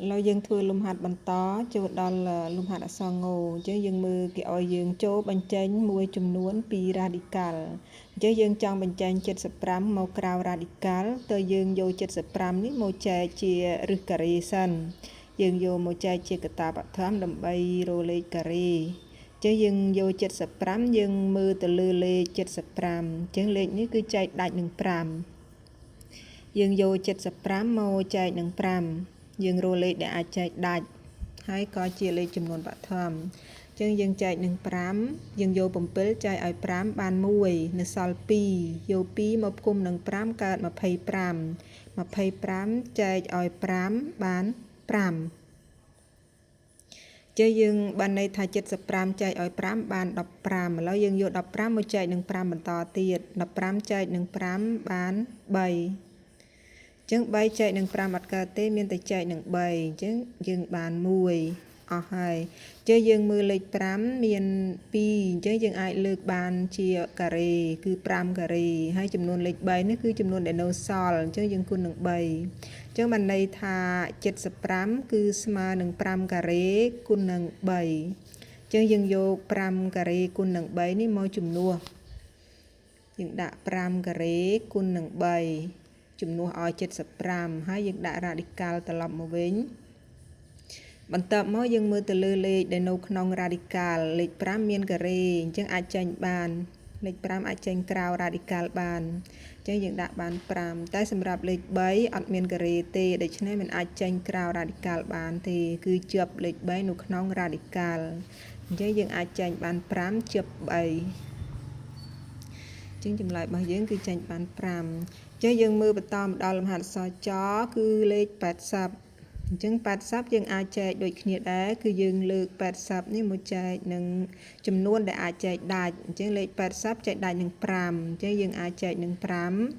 เราយើងធ្វើលំហាត់បន្តចូលដល់លំហាត់អក្សរងអញ្ចឹងយើងមើលគេឲ្យយើងចូលបញ្ចេញមួយចំនួនពី radical អញ្ចឹងយើងចង់បញ្ចេញ75មកក្រៅ radical ទៅយើងយក75នេះមកចែកជាឫសការ៉េសិនយើងយកមកចែកជាកតាបឋមដើម្បីរកលេខការ៉េអញ្ចឹងយើងយក75យើងមើលទៅលើលេខ75អញ្ចឹងលេខនេះគឺចែកដាច់នឹង5យើងយក75មកចែកនឹង5យើងរកលេខដែលអាចចែកដាច់ហើយក៏ជាលេខចំនួនបឋមអញ្ចឹងយើងចែកនឹង5យើងយក7ចែកឲ្យ5បាន1នៅសល់2យក2មកផ្គុំនឹង5កើត25 25ចែកឲ្យ5បាន5ចឹងយើងបានន័យថា75ចែកឲ្យ5បាន15ឥឡូវយើងយក15មកចែកនឹង5បន្តទៀត15ចែកនឹង5បាន3អញ្ចឹង3ចែកនឹង5អត់កើតទេមានតែចែកនឹង3អញ្ចឹងយើងបាន1អស់ហើយអញ្ចឹងយើងមើលលេខ5មាន2អញ្ចឹងយើងអាចលើកបានជាការ៉េគឺ5ការ៉េហើយចំនួនលេខ3នេះគឺចំនួនដែលនៅសល់អញ្ចឹងយើងគុណនឹង3អញ្ចឹងបានន័យថា75គឺស្មើនឹង5ការ៉េគុណនឹង3អញ្ចឹងយើងយក5ការ៉េគុណនឹង3នេះមកជំនួសយើងដាក់5ការ៉េគុណនឹង3ជំនួសឲ្យ75ហើយយើងដាក់ radical ត្រឡប់មកវិញបន្ទាប់មកយើងមើលទៅលើលេខដែលនៅក្នុង radical លេខ5មានការ៉េអញ្ចឹងអាចចេញបានលេខ5អាចចេញក្រៅ radical បានអញ្ចឹងយើងដាក់បាន5តែសម្រាប់លេខ3អត់មានការ៉េទេដូច្នេះมันអាចចេញក្រៅ radical បានទេគឺជាប់លេខ3នៅក្នុង radical អញ្ចឹងយើងអាចចេញបាន5ជាប់3ជាងចម្លើយរបស់យើងគឺចេញបាន5ចឹងយើងមើលបន្តមកដល់លំហាត់អក្សរចគឺលេខ80អញ្ចឹង80យើងអាចចែកដូចគ្នាដែរគឺយើងលើក80នេះមកចែកនឹងចំនួនដែលអាចចែកដាច់អញ្ចឹងលេខ80ចែកដាច់នឹង5អញ្ចឹងយើងអាចចែកនឹង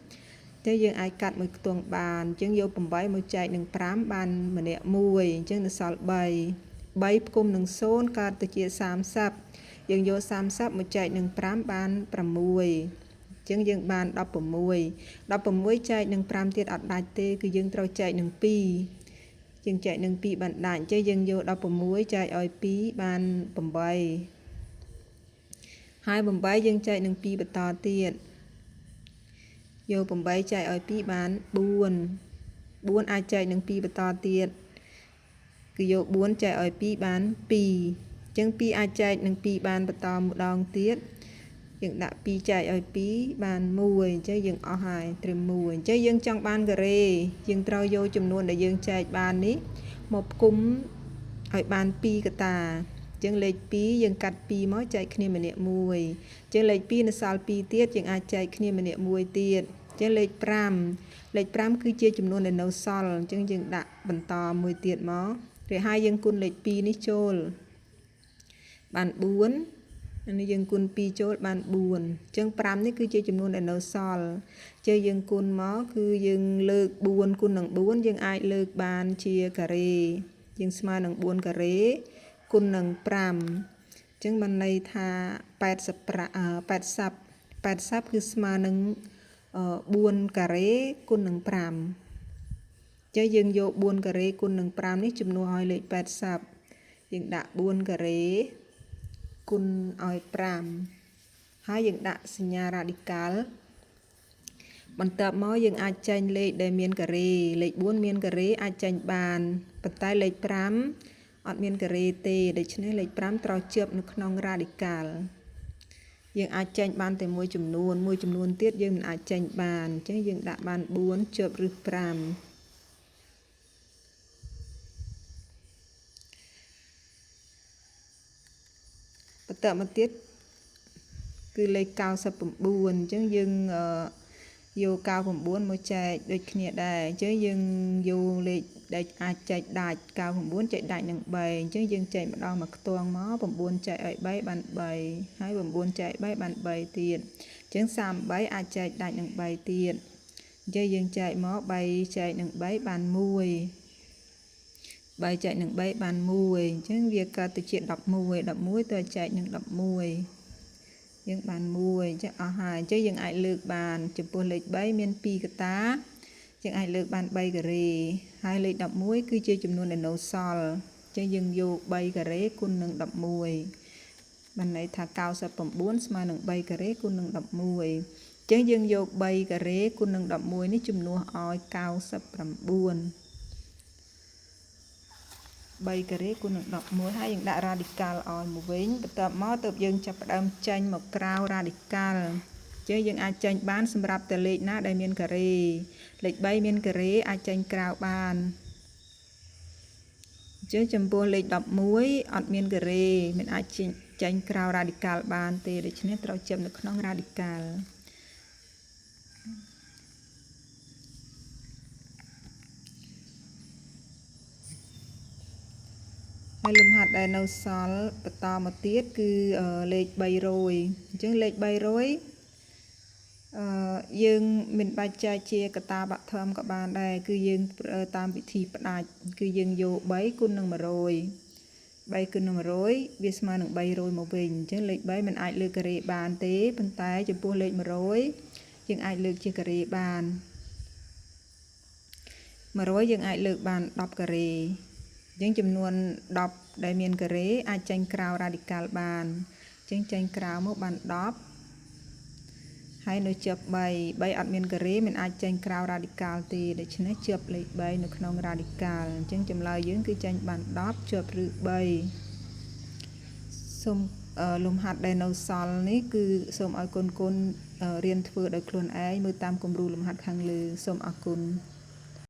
5ទៅយើងអាចកាត់មួយខ្ទង់បានអញ្ចឹងយក8មកចែកនឹង5បានម្នាក់1អញ្ចឹងនៅសល់3ផ្គុំនឹង0កើតទៅជា30យើងយក30មកចែកនឹង5បាន6ចឹងយើងបាន16ចែកនឹង5ទៀតអត់ដាច់ទេគឺយើងត្រូវចែកនឹង2យើងចែកនឹង2បានដាច់ចឹងយើងយក16ចែកឲ្យ2បាន8ហើយ8យើងចែកនឹង2បន្តទៀតយក8ចែកឲ្យ2បាន4អាចចែកនឹង2បន្តទៀតគឺយក4ចែកឲ្យ2បាន2ចឹង2អាចចែកនឹង2បានបន្តម្ដងទៀតយើងដាក់2ចែកឲ្យ2បាន1អញ្ចឹងយើងអស់ហើយត្រឹម1អញ្ចឹងយើងចង់បានការ៉េយើងត្រូវយកចំនួនដែលយើងចែកបាននេះមកផ្គុំឲ្យបាន2កតាអញ្ចឹងលេខ2យើងកាត់2មកចែកគ្នាម្នាក់1អញ្ចឹងលេខ2នៅសល់2ទៀតយើងអាចចែកគ្នាម្នាក់1ទៀតអញ្ចឹងលេខ5គឺជាចំនួនដែលនៅសល់អញ្ចឹងយើងដាក់បន្តមួយទៀតមករួចហើយយើងគុណលេខ2នេះចូលបាន4នេះយើងគុណ2ចូលបាន4អញ្ចឹង5នេះគឺជាចំនួនដែលនៅសល់ជើយើងគុណមកគឺយើងលើក4គុណនឹង4យើងអាចលើកបានជាការ៉េយើងស្មើនឹង4ការ៉េគុណនឹង5អញ្ចឹងបានន័យថា80គឺស្មើនឹង4ការ៉េគុណនឹង5ជើយើងយក4ការ៉េគុណនឹង5នេះជំនួសឲ្យលេខ80យើងដាក់4ការ៉េគុណឲ្យ5ហើយយើងដាក់សញ្ញា radical បន្ទាប់មកយើងអាចចេញលេខដែលមានការ៉េលេខ4មានការ៉េអាចចេញបានប៉ុន្តែលេខ5អត់មានការ៉េទេដូច្នេះលេខ5ត្រូវជាប់នៅក្នុង radical យើងអាចចេញបានតែមួយចំនួនទៀតយើងមិនអាចចេញបានអញ្ចឹងយើងដាក់បាន4ជាប់ឬ5បន្តមកទៀតគឺលេខ99អញ្ចឹងយើងយក99មកចែកដូចគ្នាដែរអញ្ចឹងយើងយកលេខដែលអាចចែកដាច់99ចែកដាច់នឹង3អញ្ចឹងយើងចែកម្ដងមកខ្ទង់មក9ចែកឲ្យ3បាន3ហើយ9ចែក3បាន3ទៀតអញ្ចឹង33អាចចែកដាច់នឹង3ទៀតអញ្ចឹងយើងចែកមក3ចែកនឹង3បាន1 3ចែកនឹង3បាន1អញ្ចឹងវាកើតទៅជា11ទៅចែកនឹង11យើងបាន1អញ្ចឹងអស់ហើយអញ្ចឹងយើងអាចលើកបានចំពោះលេខ3មាន2កតា យើងអាចលើកបាន3ការ៉េហើយលេខ11គឺជាចំនួនដែលនៅសល់អញ្ចឹងយើងយក3ការ៉េគុណនឹង11បានន័យថា99ស្មើនឹង3ការ៉េគុណនឹង11អញ្ចឹងយើងយក3ការ៉េគុណនឹង11នេះជំនួសឲ្យ99 3ការ៉េគុណនឹង11ហើយយើងដាក់ radical ឲ្យមកវិញបន្ទាប់មកទើបយើងចាប់ផ្ដើមចេញមកក្រៅ radical ចឹងយើងអាចចេញបានសម្រាប់តែលេខណាដែលមានការ៉េលេខ3មានការ៉េអាចចេញក្រៅបានចឹងចំពោះលេខ11អត់មានការ៉េមិនអាចចេញក្រៅ radical បានទេដូច្នេះត្រូវចាប់នៅក្នុង radical ហើយលំហាត់ដែលនៅសល់បន្តមកទៀតគឺលេខ300អញ្ចឹងលេខ300យើងមិនបាច់ចែកជាកតាបឋមក៏បានដែរគឺយើងតាមវិធីផ្ដាច់គឺយើងយក3គុណនឹង100 3គុណនឹង100វាស្មើនឹង300មកវិញអញ្ចឹងលេខ3មិនអាចលើកការ៉េបានទេប៉ុន្តែចំពោះលេខ100យើងអាចលើកជាការ៉េបាន100យើងអាចលើកបាន10ការ៉េអញ្ចឹងចំនួន10ដែលមានការ៉េអាចចេញក្រៅ radical បានអញ្ចឹងចេញក្រៅមកបាន10ហើយនៅជាប់3អត់មានការ៉េមិនអាចចេញក្រៅ radical ទេដូច្នេះជាប់លេខ3នៅក្នុង radical អញ្ចឹងចម្លើយយើងគឺចេញបាន10ជាប់ឬ3សូមលំហាត់ដែលនៅសល់នេះគឺសូមឲ្យកូនរៀនធ្វើដោយខ្លួនឯងមើលតាមគំរូលំហាត់ខាងលើសូមអរគុណ